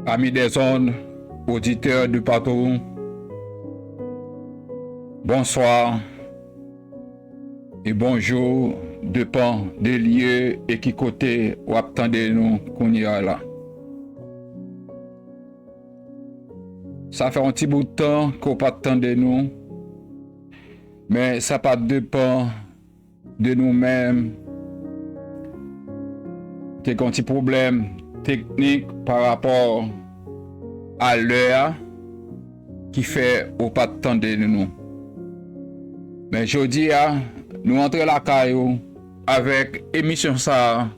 Amis des ondes, auditeurs de partout, bonsoir et bonjour, dépend des lieux et qui côté ou attendez nous qu'on y a là. Ça fait un petit bout de temps qu'on pas attendez nous, mais ça pas dépend de nous-mêmes. C'est un petit problème technique par rapport à l'heure qui fait au pas attendre de nous. Mais je dis nous entrons la caillou avec émission ça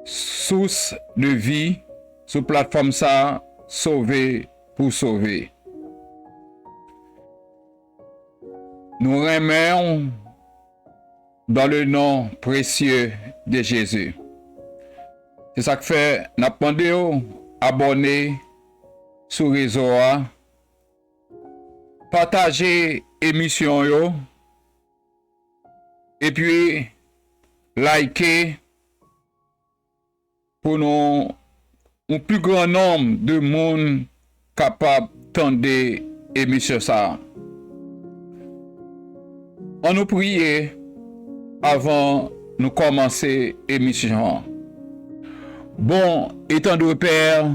source de vie sur plateforme ça sauver pour sauver. Nous remercions dans le nom précieux de Jésus. C'est ça que fait n'a demandé aux abonnés sur réseau, partager émission yo et puis liker pour nous un plus grand nombre de monde capable d'entendre émission ça. On nous prie avant nous commencer l'émission. Bon, étant de Père,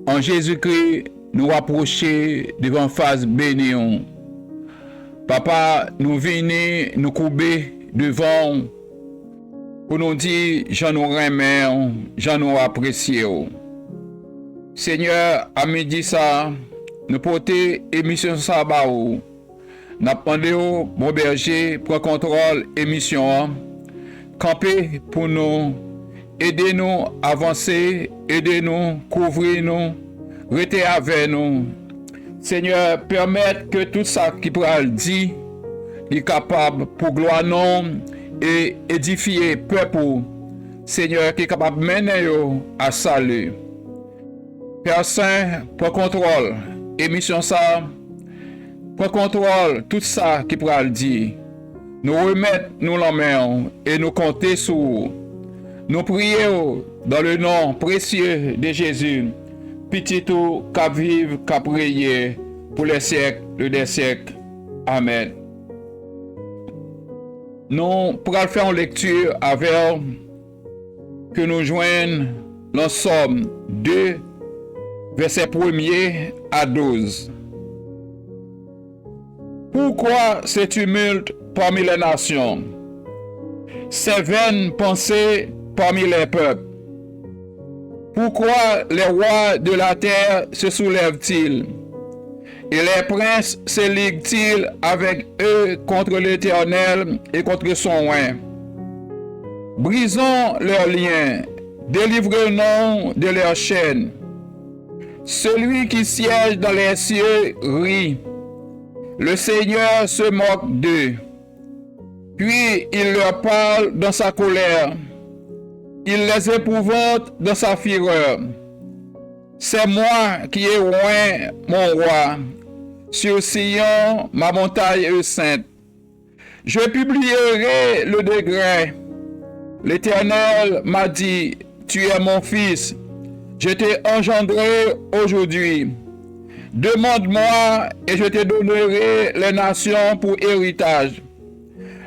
en Jésus-Christ, nous rapprocher devant face bénie. Papa, nous venons nous couper devant pour nous dire, j'en nous remercie, j'en nous apprécie. Seigneur, à midi ça, nous porter émission ça ba ou. N'a demandé au bon berger pour contrôle émission camper pour nous aider nous avancer, aider nous couvrir nous, rester avec nous. Seigneur, permettre que tout ça qui pourra le dire est capable pour gloire non et édifier peuple. Seigneur qui est capable de mener à salut. Père Saint, pour contrôle émission ça. Pour contrôle tout ça qui pourra le dire, nous remettre nous la main et nous compter sur vous. Nous prions dans le nom précieux de Jésus, petit tout qu'à vivre, qu'à prier pour les siècles des siècles. Amen. Nous pourrons faire une lecture avec que nous joignent l'ensemble 2, versets 1er à 12. Pourquoi ce tumulte parmi les nations? Ces vaines pensées parmi les peuples? Pourquoi les rois de la terre se soulèvent-ils? Et les princes se liguent-ils avec eux contre l'Éternel et contre son roi? Brisons leurs liens, délivrons-nous de leurs chaînes. Celui qui siège dans les cieux rit. Le Seigneur se moque d'eux, puis il leur parle dans sa colère, il les épouvante dans sa fureur. C'est moi qui ai oint mon roi, sur Sion, ma montagne sainte. Je publierai le décret. L'Éternel m'a dit, tu es mon fils, je t'ai engendré aujourd'hui. Demande-moi et je te donnerai les nations pour héritage,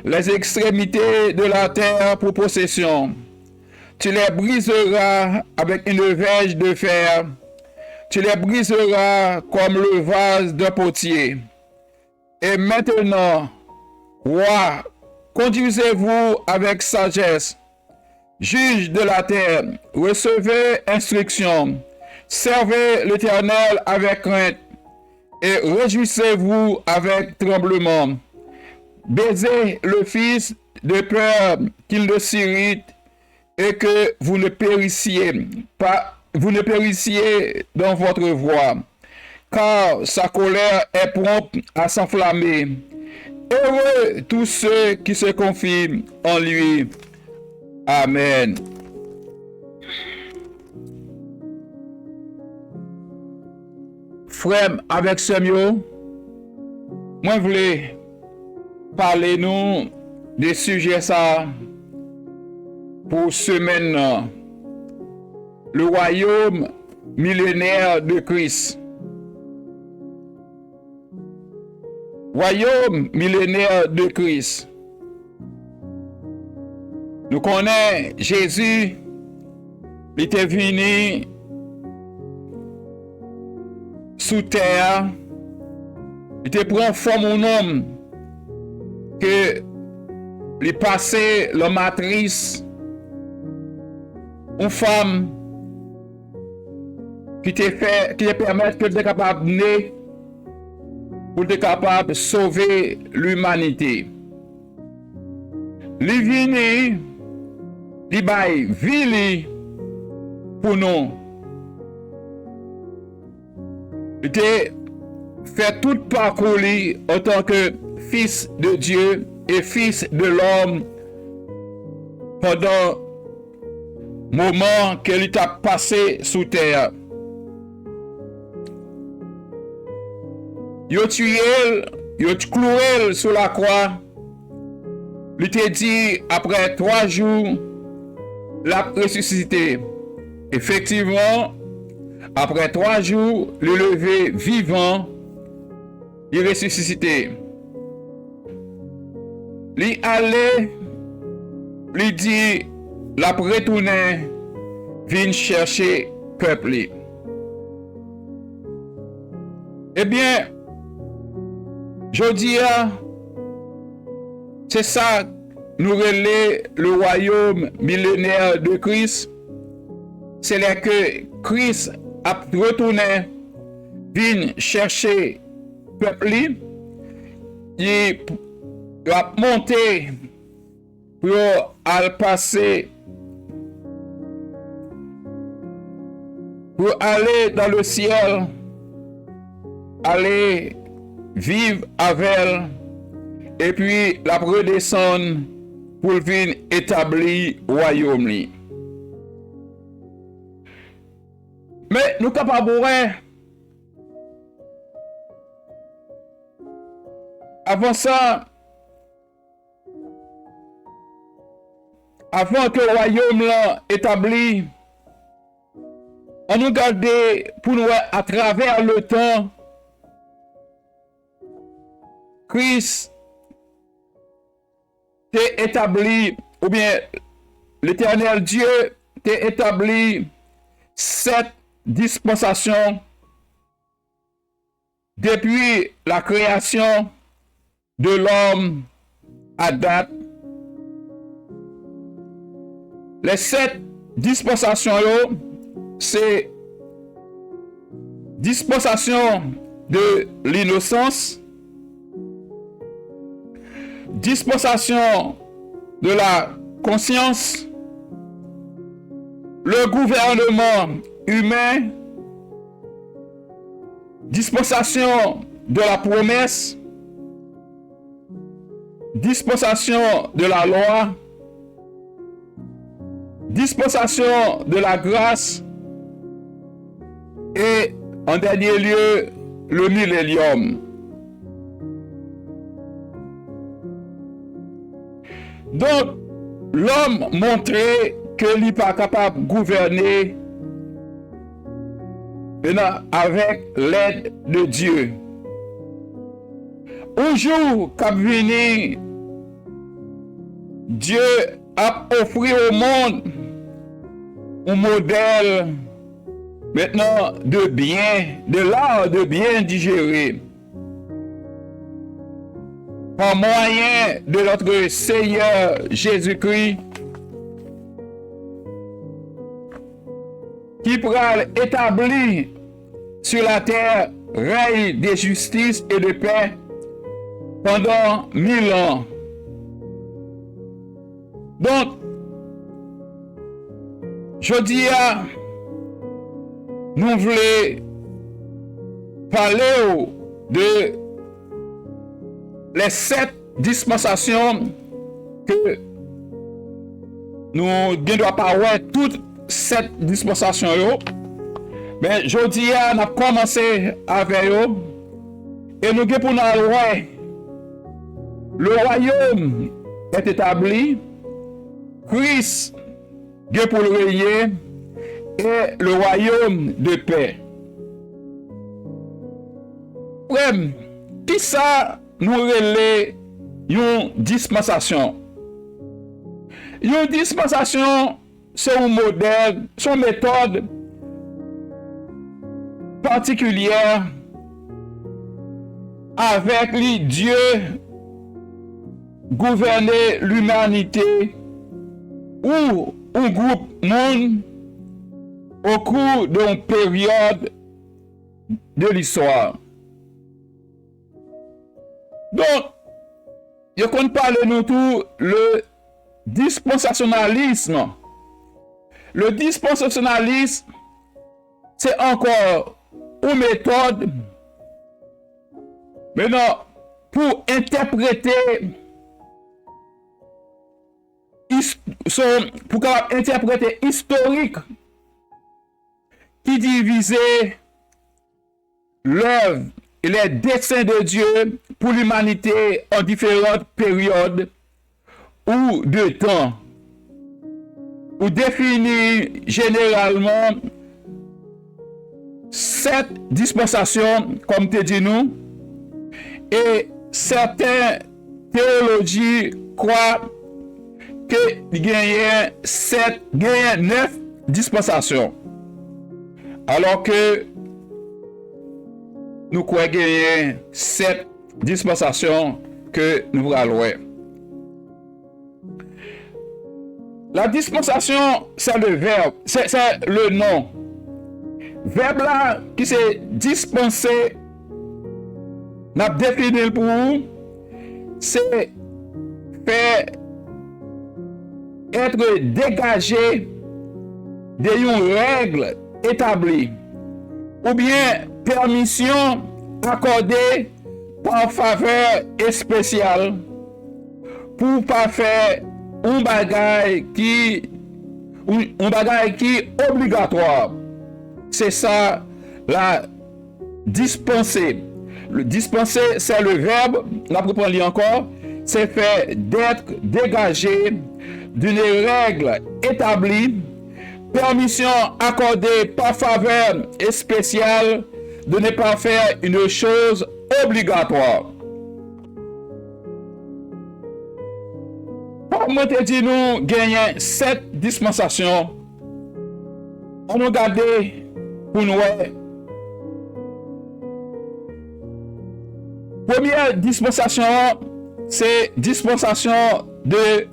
les extrémités de la terre pour possession. Tu les briseras avec une verge de fer, tu les briseras comme le vase d'un potier. Et maintenant, roi, conduisez-vous avec sagesse, juge de la terre, recevez instruction. Servez l'Éternel avec crainte et réjouissez-vous avec tremblement. Baisez le Fils de peur qu'il ne s'irrite et que vous ne périssiez pas, vous ne périssiez dans votre voie, car sa colère est prompte à s'enflammer. Heureux tous ceux qui se confient en lui. Amen. Frère, avec ce mot, moi je voulais parler nous des sujets ça pour semaine le royaume millénaire de Christ. Royaume millénaire de Christ. Nous connaissons Jésus, il était venu sous terre, il était pris en forme un homme que il passait la matrice, une femme qui te permet que tu es capable de naître pour être capable de sauver l'humanité. Il vient, il baille vie pour nous. Il a fait tout parcours en tant que fils de Dieu et fils de l'homme pendant le moment qu'il a passé sous terre. Il a tué, il a cloué sur la croix. Il t'a dit après 3 jours, la ressuscité. Effectivement, après 3 jours, le lever vivant, il ressuscité. Il allait, il dit, la retourner, vient chercher peuple. Eh bien, je dis, c'est ça, nous relais le royaume millénaire de Christ. C'est là que Christ a retourné, vient chercher peuple. Il a monté pour aller passer, pour aller dans le ciel, aller vivre avec elle, et puis la redescendre pour venir établir le royaume. Mais nous sommes capables, avant ça, avant que le royaume là établi, on nous garde pour nous à travers le temps, Christ t'est établi, ou bien l'éternel Dieu t'est établi 7 dispensations depuis la création de l'homme à date. Les 7 dispensations, c'est dispensation de l'innocence, dispensation de la conscience, le gouvernement humain, dispensation de la promesse, dispensation de la loi, dispensation de la grâce et en dernier lieu le millénium. Donc l'homme montrait que il n'est pas capable de gouverner avec l'aide de Dieu. Un jour qu'a venu, Dieu a offert au monde un modèle maintenant de bien, de l'art de bien digérer. Par moyen de notre Seigneur Jésus-Christ, qui pourra établir sur la terre règne de justice et de paix pendant 1000 ans. Donc, je dis à nous voulons parler de les 7 dispensations que nous ne devons pas voir toutes 7 dispensations. Mais je dis à nous commencer avec eux et nous devons pour nous voir le royaume est établi, Christ est pour le régner et le royaume de paix. Frère, qui ça nous relève une dispensation? Une dispensation, c'est un modèle, son méthode particulière avec lui Dieu gouverner l'humanité ou un groupe monde au cours d'une période de l'histoire. Donc, je compte parler nous tout le dispensationalisme. Le dispensationalisme, c'est encore une méthode maintenant pour interpréter historique qui divisait l'œuvre et les desseins de Dieu pour l'humanité en différentes périodes ou de temps, ou définir généralement cette dispensation, comme te dit nous, et certains théologies croient que il y a 9 dispensations, alors que nous croyons qu'il y a 7 dispensations que nous allons. La dispensation, c'est le verbe, c'est le nom. Verbe là qui s'est dispensé, n'a défini pour vous, c'est faire être dégagé d'une règle établie ou bien permission accordée par faveur spéciale pour pas faire un bagage qui obligatoire. C'est ça la dispenser. Le dispenser, c'est le verbe, la reprendre encore, c'est faire d'être dégagé d'une règle établie, permission accordée par faveur spéciale de ne pas faire une chose obligatoire. Comme je te dis, nous gagnons 7 dispensations. On nous garde pour nous. Première dispensation, c'est dispensation de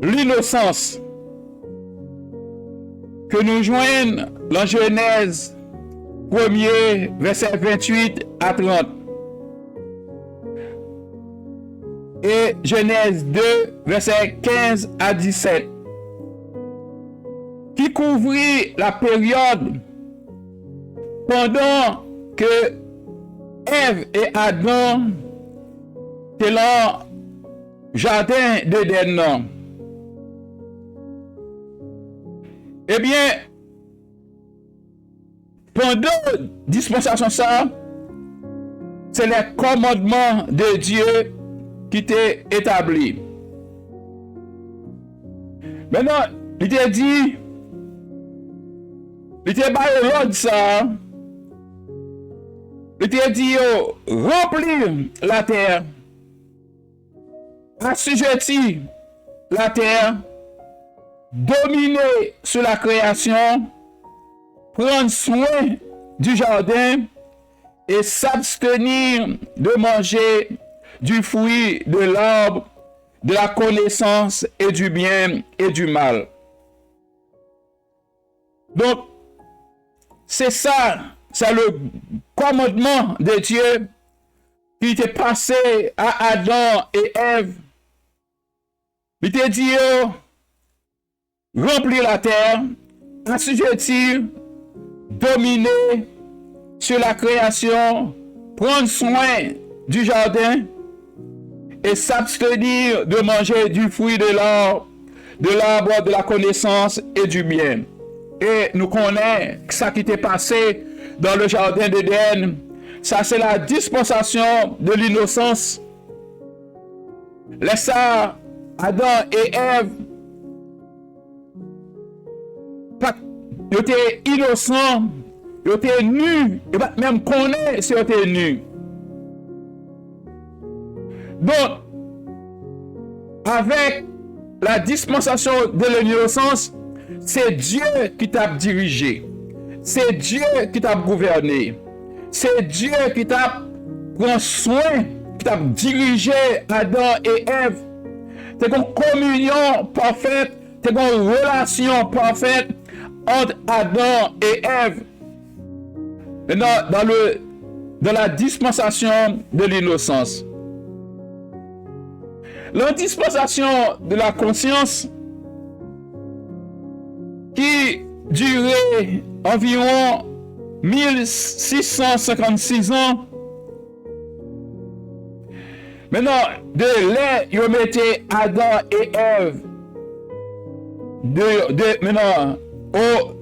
l'innocence que nous joignons dans Genèse 1er, verset 28 à 30. Et Genèse 2, verset 15 à 17. Qui couvrit la période pendant que Ève et Adam étaient dans le jardin d'Éden. Eh bien, pendant la dispensation ça, c'est les commandements de Dieu qui étaient établis. Maintenant, il t'a dit, il t'a baillé l'ordre ça, il t'a dit, remplir la terre, assujettir la terre, dominer sur la création, prendre soin du jardin et s'abstenir de manger du fruit de l'arbre de la connaissance et du bien et du mal. Donc, c'est ça, c'est le commandement de Dieu qui était passé à Adam et Ève. Il était dit, remplir la terre, assujettir, dominer sur la création, prendre soin du jardin et s'abstenir de manger du fruit de l'arbre de la connaissance et du bien. Et nous connaissons ça qui était passé dans le jardin d'Éden. Ça, c'est la dispensation de l'innocence. Laisse Adam et Ève Ils étaient innocents, ils étaient nus, et pas même connaître si ils étaient nus. Donc, avec la dispensation de l'innocence, c'est Dieu qui t'a dirigé. C'est Dieu qui t'a gouverné. C'est Dieu qui t'a pris soin, qui t'a dirigé Adam et Ève. C'est une communion parfaite, c'est une relation parfaite entre Adam et Ève. Dans la dispensation de l'innocence. La dispensation de la conscience qui durait environ 1656 ans. Maintenant, de là, ils mettaient Adam et Ève maintenant au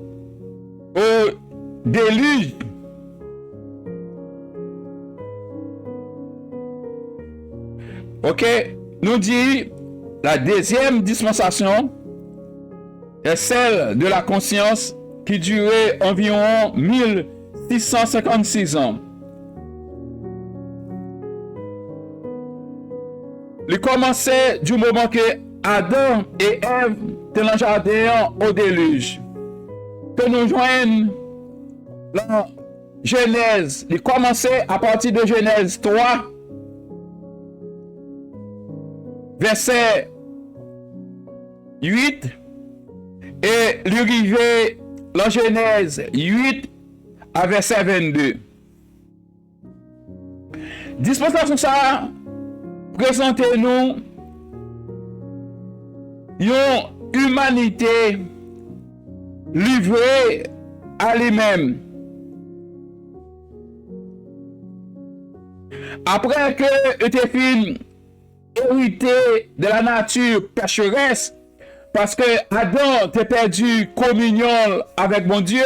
déluge. Ok, nous dit la deuxième dispensation est celle de la conscience qui durait environ 1656 ans. Il commençait du moment que Adam et Ève étaient dans le jardin au déluge. Que nous joignons dans Genèse. Il commençait à partir de Genèse 3, verset 8, et l'arrivée dans Genèse 8 à verset 22. Dispensation ça, présentez-nous une humanité livrée à lui-même. Après que était fini hérité de la nature pécheresse, parce que Adam t'a perdu communion avec mon Dieu.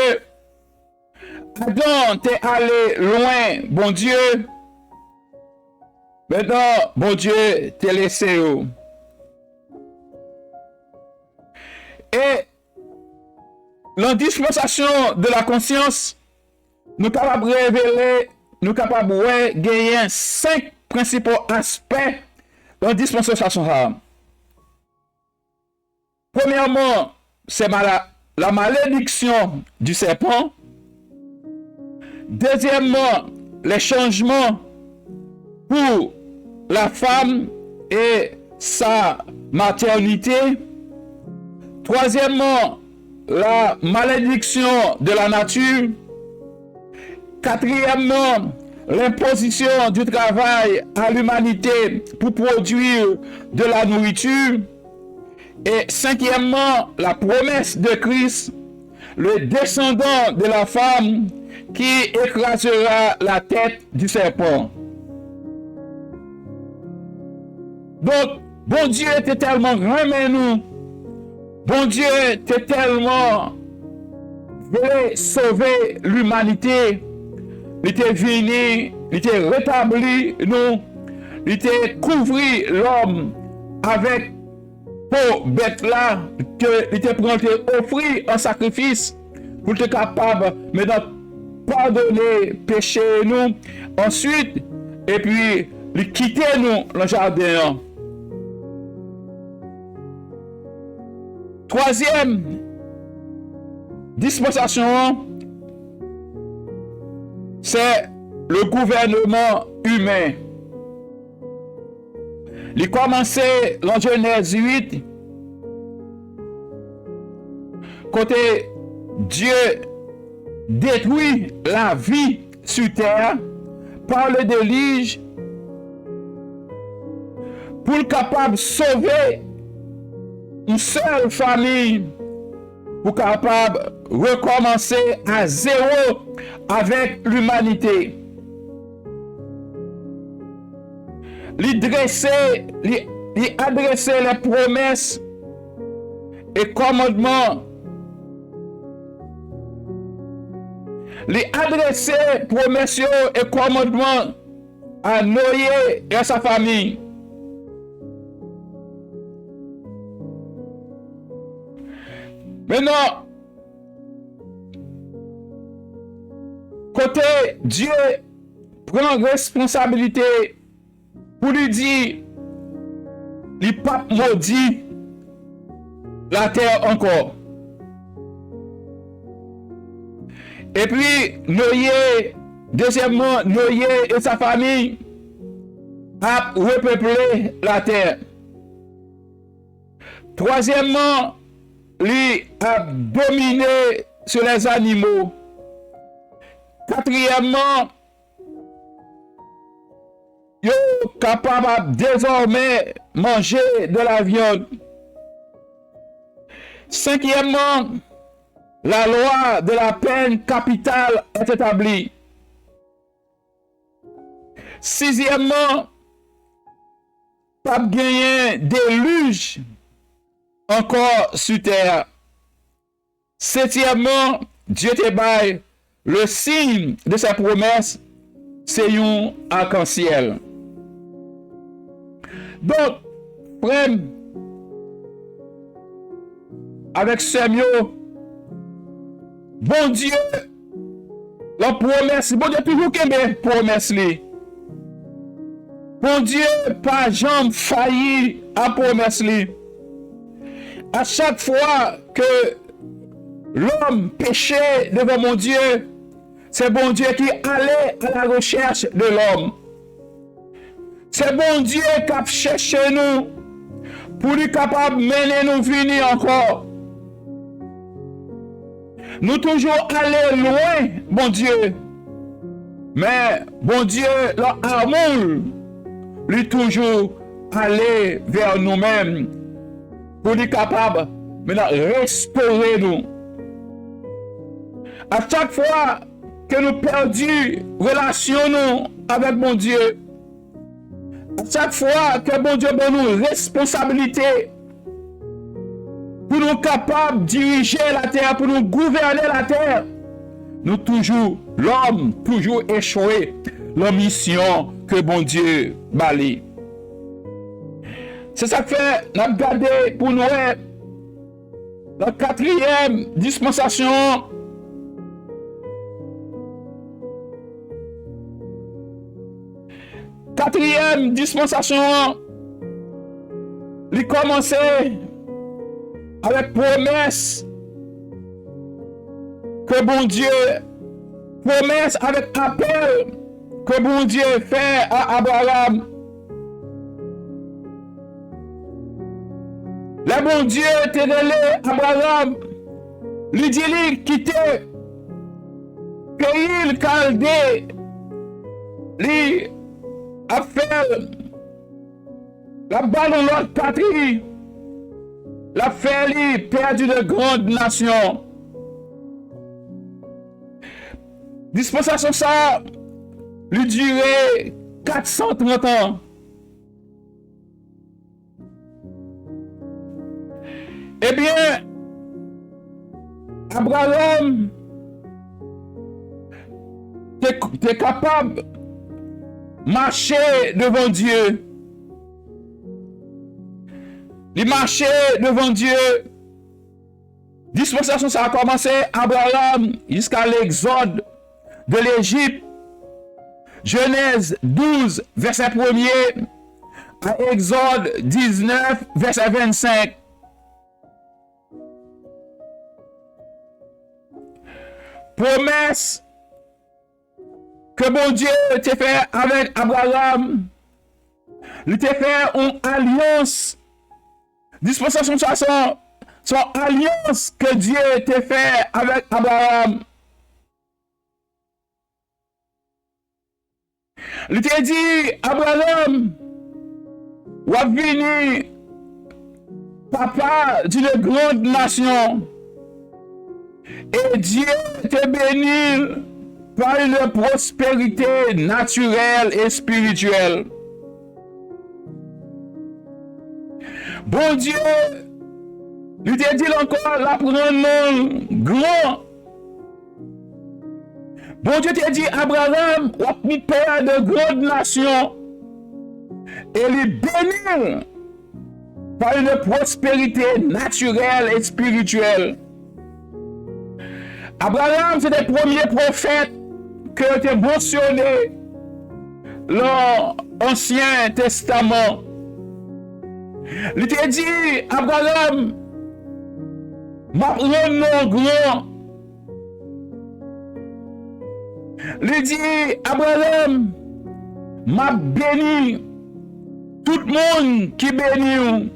Adam t'est allé loin, bon Dieu. Maintenant, bon Dieu t'a laissé. Et la dispensation de la conscience, nous sommes capables de révéler, nous sommes capables de gagner 5 principaux aspects de la dispensation. Premièrement, c'est la malédiction du serpent. Deuxièmement, les changements pour la femme et sa maternité. Troisièmement, la malédiction de la nature. Quatrièmement, l'imposition du travail à l'humanité pour produire de la nourriture. Et cinquièmement, la promesse de Christ, le descendant de la femme qui écrasera la tête du serpent. Donc, bon Dieu était tellement grand, mais nous, bon Dieu était tellement voulu sauver l'humanité, il était venu, il était rétabli nous, il était couvert l'homme avec pour bête là, que il était prêt à offrir un sacrifice pour être capable maintenant pardonner péché nous. Ensuite, et puis il quitter nous le jardin. Troisième dispensation, c'est le gouvernement humain. Il commençait dans Genèse 8, côté Dieu détruit la vie sur terre par le déluge pour capable sauver une seule famille, pour capable recommencer à zéro avec l'humanité. Il adressait les promesses et commandements. Il adressait les promesses et commandements à Noé et à sa famille. Maintenant, Dieu prend responsabilité pour lui dire, il pas maudit la terre encore. Et puis, Noé, deuxièmement, Noé et sa famille a repeuplé la terre. Troisièmement, lui a dominé sur les animaux. Quatrièmement, il est capable désormais manger de la viande. Cinquièmement, la loi de la peine capitale est établie. Sixièmement, pas gagné déluge encore sur terre. Septièmement, Dieu te baille le signe de sa promesse, c'est un arc-en-ciel. Donc, frère, avec ce mot, bon Dieu, la promesse, bon Dieu toujours qu'il y a promesse. Bon Dieu, pas jamais failli à promesse. À chaque fois que l'homme péchait devant mon Dieu, c'est bon Dieu qui allait à la recherche de l'homme. C'est bon Dieu qui a cherché nous pour lui capable de mener nous venir encore. Nous toujours aller loin, bon Dieu. Mais bon Dieu, l'amour, lui toujours aller vers nous-mêmes pour lui capable maintenant restaurer nous. À chaque fois que nous perdons relation nous avec mon Dieu, à chaque fois que bon Dieu donne nous responsabilité pour nous capables de diriger la terre, pour nous gouverner la terre, nous toujours, l'homme toujours échoué la mission que bon Dieu bali. C'est ça que fait, nous avons gardé pour nous la quatrième dispensation. Quatrième dispensation, il commençait avec promesse que bon Dieu, promesse avec appel que bon Dieu fait à Abraham. Le bon Dieu te relé Abraham, lui dit qu'il quitter pays Chaldée, lui a fait la balle dans l'autre patrie, la fait lui perdu de grandes nations. Dispensation ça lui durait 430 ans. Eh bien, Abraham était capable de marcher devant Dieu. Il marchait devant Dieu. Dispensation, ça a commencé Abraham jusqu'à l'exode de l'Égypte. Genèse 12, verset 1er, à Exode 19, verset 25. Promesse que bon Dieu t'a fait avec Abraham. Il t'a fait une alliance. Dispensation, ça son alliance que Dieu t'a fait avec Abraham. Il t'a dit, Abraham, va venir papa d'une grande nation. Et Dieu te bénit par une prospérité naturelle et spirituelle. Bon Dieu, il te dit encore la prendre grand. Bon Dieu te dit, Abraham, tu es père de grandes nations. Et il bénit par une prospérité naturelle et spirituelle. Abraham, c'est le premier prophète que était mentionné dans l'Ancien Testament. Il te dit, Abraham, m'a rendu grand. Il dit, Abraham, m'a béni tout le monde qui bénit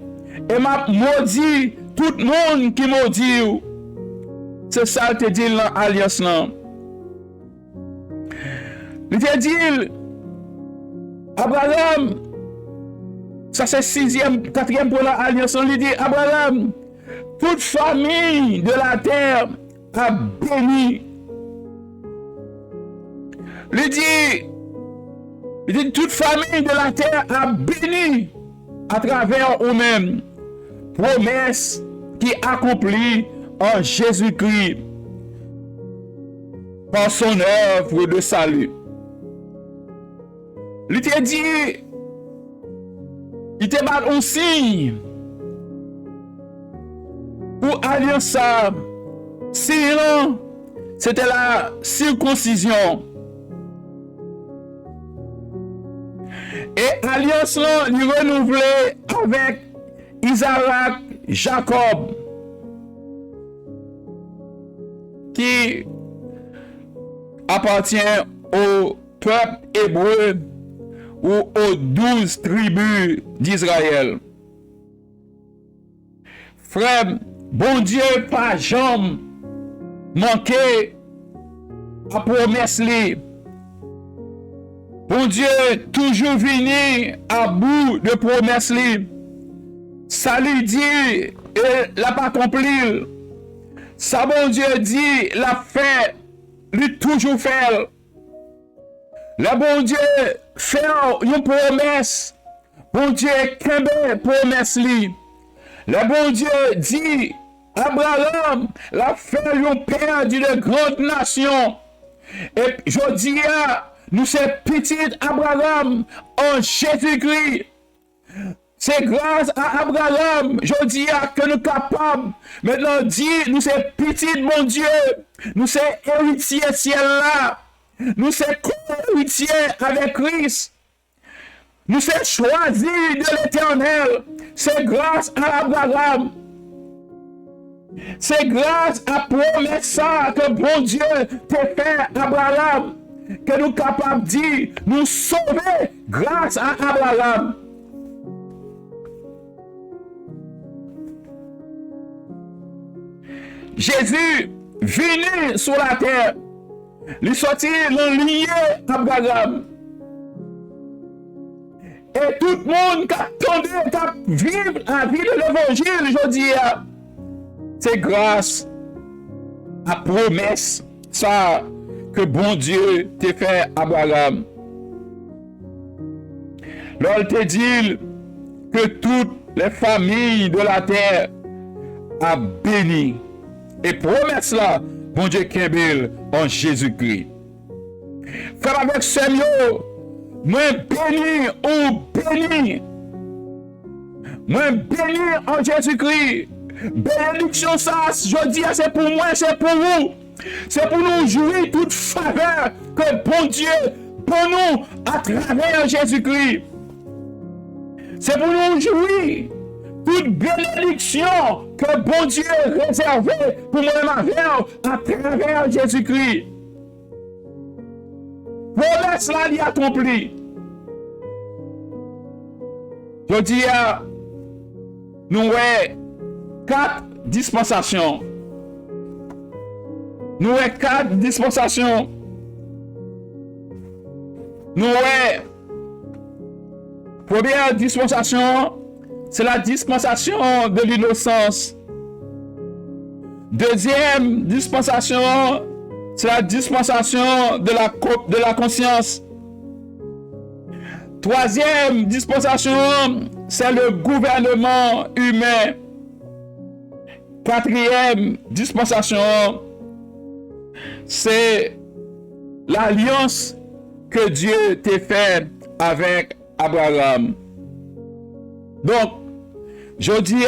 et m'a maudit tout le monde qui maudit. C'est ça qu'il te dit dans l'alliance là. Il te dit, Abraham, ça c'est 6e, 4e pour l'alliance, il dit, Abraham, toute famille de la terre a béni. Il dit, toute famille de la terre a béni à travers eux-mêmes. Promesse qui accomplit en Jésus-Christ par son œuvre de salut. Il t'a dit, il t'a battu un signe pour alliance ça. Sinon, c'était la circoncision. Et alliance là, il renouvelé avec Isaac, Jacob, qui appartient au peuple hébreu ou aux 12 tribus d'Israël. Frère, bon Dieu, pas jamais manqué à promesse li. Bon Dieu, toujours venu à bout de promesse li. Ça lui dit, et l'a pas accompli. Ça, bon Dieu dit, l'a fait, lui toujours fait. Le bon Dieu fait une promesse. Bon Dieu, qu'un promesse li. Le bon Dieu dit, Abraham, l'a fait un père d'une grande nation. Et je dis, nous sommes petits Abraham en Jésus-Christ. C'est grâce à Abraham, je dis que nous sommes capables. Maintenant, dire, nous sommes petits, mon Dieu. Nous sommes héritiers ciel là. Nous sommes co-héritiers avec Christ. Nous sommes choisis de l'Éternel. C'est grâce à Abraham. C'est grâce à promesse ça que bon Dieu t'a fait Abraham. Que nous sommes capables de dire, nous sauver grâce à Abraham. Jésus venu sur la terre, il sorti le lié Abraham. Et tout le monde qui attendait à vivre la vie de l'évangile, je dis, c'est grâce à la promesse ça que bon Dieu t'a fait Abraham. L'on te dit que toutes les familles de la terre a béni. Et promesse là, bon Dieu Kimbel en Jésus-Christ. Frère avec Samuel, moi béni ou béni. Moi béni en Jésus-Christ. Bénédiction ça, je dis, c'est pour moi, c'est pour vous. C'est pour nous jouir toute faveur que bon Dieu pour nous à travers Jésus-Christ. C'est pour nous jouir toute bénédiction que bon Dieu réservée pour moi-même à travers Jésus-Christ. Promesse là, il accompli. Je dis à nous, ouais, 4 dispensations. Nous avons 4 dispensations. Nous avons première dispensation, c'est la dispensation de l'innocence. Deuxième dispensation, c'est la dispensation de la conscience. Troisième dispensation, c'est le gouvernement humain. Quatrième dispensation, c'est l'alliance que Dieu t'a faite avec Abraham. Donc, je dis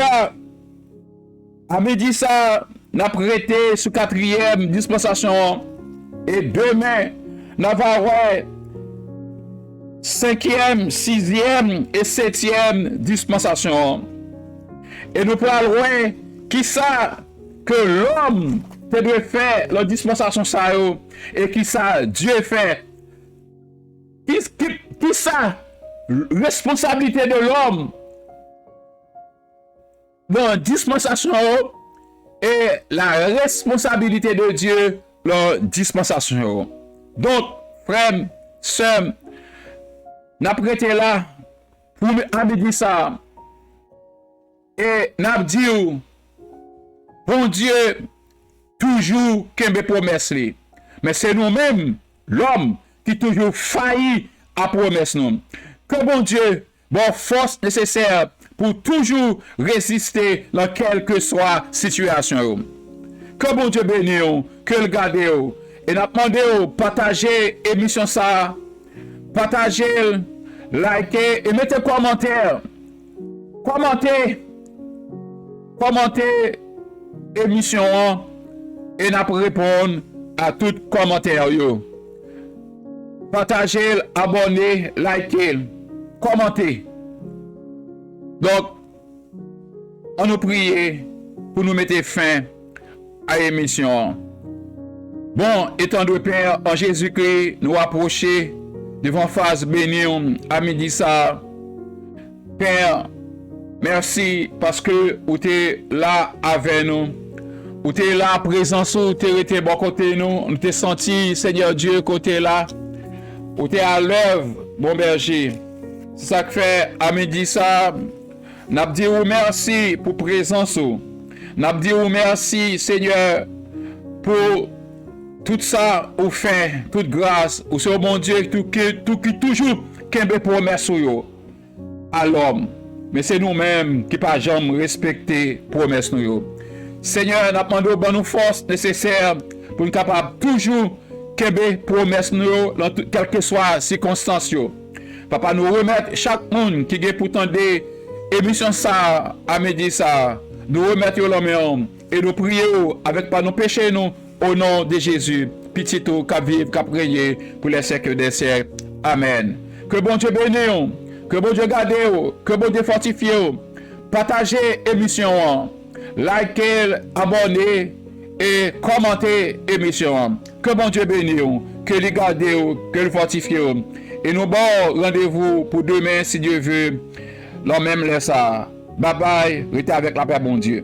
à midi ça, n'a prêté sur 4e dispensation et demain, nous avons 5e, 6e et 7e dispensation. Et nous parlons qui ça que l'homme doit faire la dispensation ça et qui ça Dieu fait. Qui ça responsabilité de l'homme dans la dispensation et la responsabilité de Dieu dans la dispensation. Donc, frère, sœur, n'a prêté là pour me dire ça. Et n'a dit, bon Dieu, toujours qu'il me promesse. Mais c'est nous-mêmes, l'homme, qui toujours faillit à promesse nous. Que bon Dieu, bon force nécessaire pour toujours résister dans quelle que soit situation. Que bon Dieu bénisse, que le garde. Et n'a demandé partager l'émission ça, partager, liker et mettez commentaire. Commentez l'émission et n'a répondre à tout commentaire. Partagez, abonnez, likez, commentez. Donc, on nous prie pour nous mettre fin à l'émission. Bon, étant de Père, en Jésus-Christ, nous approcher devant face bénie à midi ça. Père, merci parce que vous êtes là avec nous. Vous êtes là, présence, vous êtes bon côté nous. Nous t'ai senti, Seigneur Dieu, côté là. Vous êtes à l'œuvre, bon berger. C'est ça que fait à midi ça. N'a dit merci pour présence. N'a dit merci, Seigneur, pour tout ça ou fait, toute grâce, ou c'est bon Dieu qui toujours qu'un promesse à l'homme. Mais c'est nous-mêmes qui pas jamais respecter promesse nous. Seigneur, n'a demandé bonne nous force nécessaire pour nous capable toujours qu'un promesse nous dans quelle que soit la circonstance. Papa, nous remettre chaque monde qui est pourtant des émissions ça à midi ça. Nous remettons l'homme et nous prions avec pas nos péchés nous. Au nom de Jésus, petit tout, qu'à vivre, qu'à prier pour les siècles des siècles. Amen. Que bon Dieu bénisse, que bon Dieu garde, que bon Dieu fortifie. Partagez l'émission, likez, abonnez et commentez l'émission. Que bon Dieu bénisse, que le garde, que le fortifie. Et nous bon rendez-vous pour demain si Dieu veut. L'homme même laisse ça. Bye bye, restez avec la paix, bon Dieu.